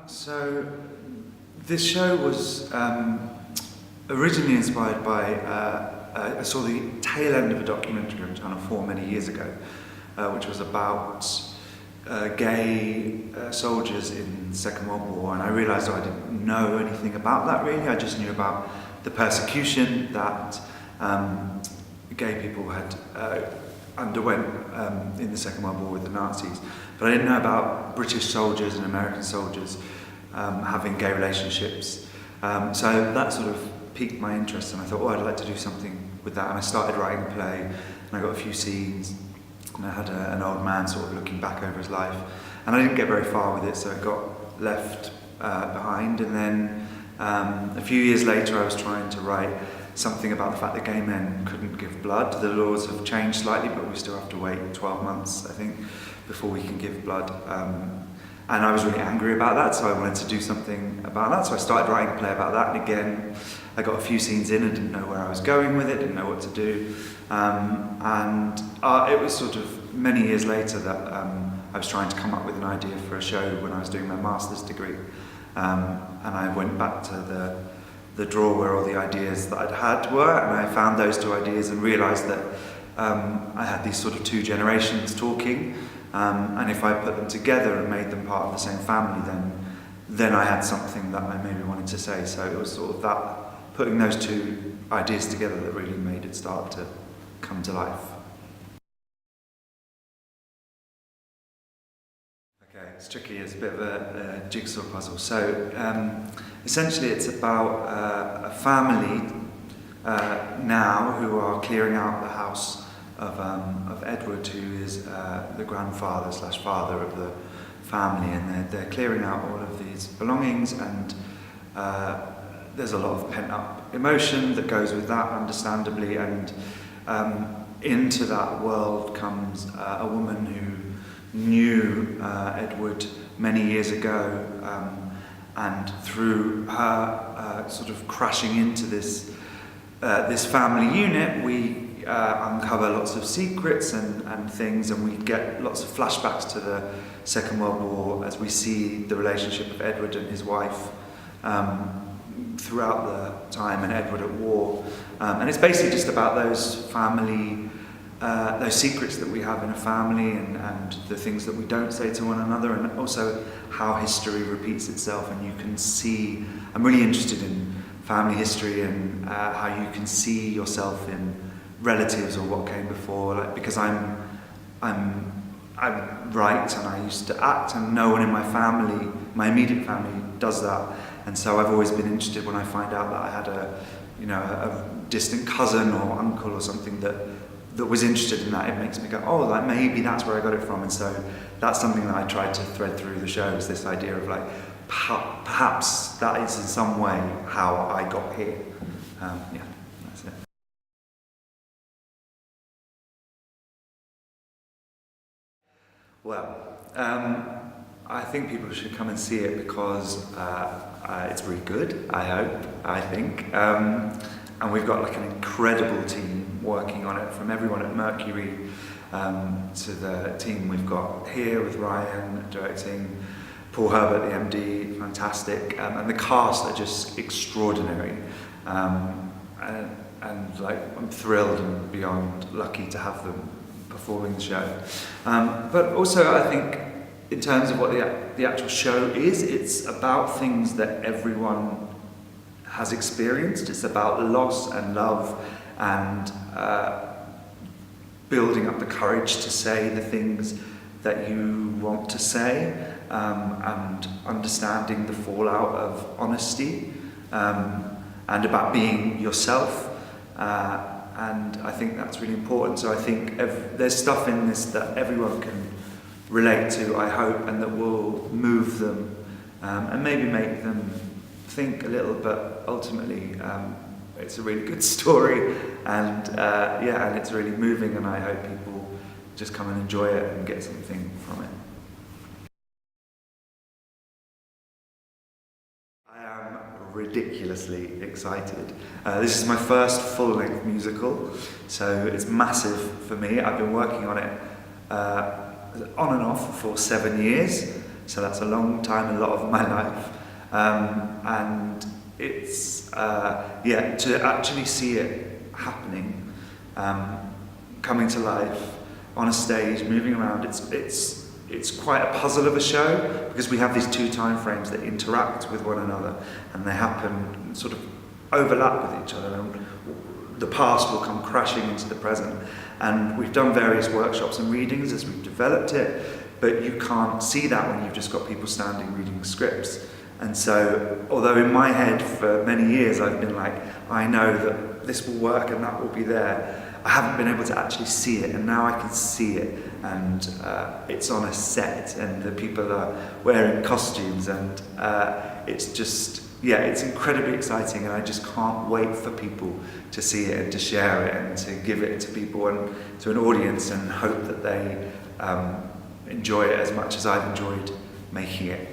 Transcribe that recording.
So this show was originally inspired by, I saw the tail end of a documentary on Channel 4 many years ago, which was about gay soldiers in the Second World War, and I realised I didn't know anything about that really. I just knew about the persecution that gay people had underwent in the Second World War with the Nazis, but I didn't know about British soldiers and American soldiers having gay relationships. So that sort of piqued my interest, and I thought, oh, I'd like to do something with that. And I started writing a play, and I got a few scenes, and I had an old man sort of looking back over his life, and I didn't get very far with it, so it got left behind. And then a few years later, I was trying to write something about the fact that gay men couldn't give blood. The laws have changed slightly, but we still have to wait 12 months, I think, before we can give blood. And I was really angry about that, so I wanted to do something about that. So I started writing a play about that, and again, I got a few scenes in and didn't know where I was going with it, didn't know what to do. It was sort of many years later that I was trying to come up with an idea for a show when I was doing my master's degree. And I went back to the drawer where all the ideas that I'd had were, and I found those two ideas and realised that I had these sort of two generations talking, and if I put them together and made them part of the same family, then I had something that I maybe wanted to say. So it was sort of that, putting those two ideas together, that really made it start to come to life. Okay, it's tricky, it's a bit of a jigsaw puzzle. So essentially it's about a family now who are clearing out the house of Edward, who is the grandfather / father of the family, and they're clearing out all of these belongings, and there's a lot of pent-up emotion that goes with that, understandably, and into that world comes a woman who knew Edward many years ago, and through her sort of crashing into this family unit, we uncover lots of secrets and things, and we get lots of flashbacks to the Second World War as we see the relationship of Edward and his wife throughout the time, and Edward at war. And it's basically just about those family, those secrets that we have in a family, and the things that we don't say to one another, and also how history repeats itself. And you can see, I'm really interested in family history and how you can see yourself in relatives or what came before, like, because I write and I used to act, and no one in my family, my immediate family, does that. And so I've always been interested when I find out that I had a distant cousin or uncle or something that was interested in that. It makes me go, oh, like maybe that's where I got it from. And so that's something that I tried to thread through the show, is this idea of like, perhaps that is in some way how I got here. Yeah, that's it. Well, I think people should come and see it because it's really good, I hope, I think. And we've got like an incredible team working on it, from everyone at Mercury to the team we've got here with Ryan directing, Paul Herbert, the MD, fantastic, and the cast are just extraordinary. And like, I'm thrilled and beyond lucky to have them performing the show. But also I think in terms of what the actual show is, it's about things that everyone has experienced. It's about loss and love, and building up the courage to say the things that you want to say, and understanding the fallout of honesty, and about being yourself. And I think that's really important. So I think there's stuff in this that everyone can relate to, I hope, and that will move them, and maybe make them think a little, but ultimately it's a really good story, and and it's really moving, and I hope people just come and enjoy it and get something from it. I am ridiculously excited. This is my first full-length musical, so it's massive for me. I've been working on it on and off for 7 years, So that's a long time, a lot of my life. And it's, to actually see it happening, coming to life on a stage, moving around, it's quite a puzzle of a show, because we have these two time frames that interact with one another, and they happen, sort of overlap with each other, and the past will come crashing into the present. And we've done various workshops and readings as we've developed it, but you can't see that when you've just got people standing reading scripts. And so, although in my head for many years I've been like, I know that this will work and that will be there, I haven't been able to actually see it, and now I can see it, and it's on a set, and the people are wearing costumes, and it's just, it's incredibly exciting, and I just can't wait for people to see it and to share it and to give it to people and to an audience, and hope that they enjoy it as much as I've enjoyed making it.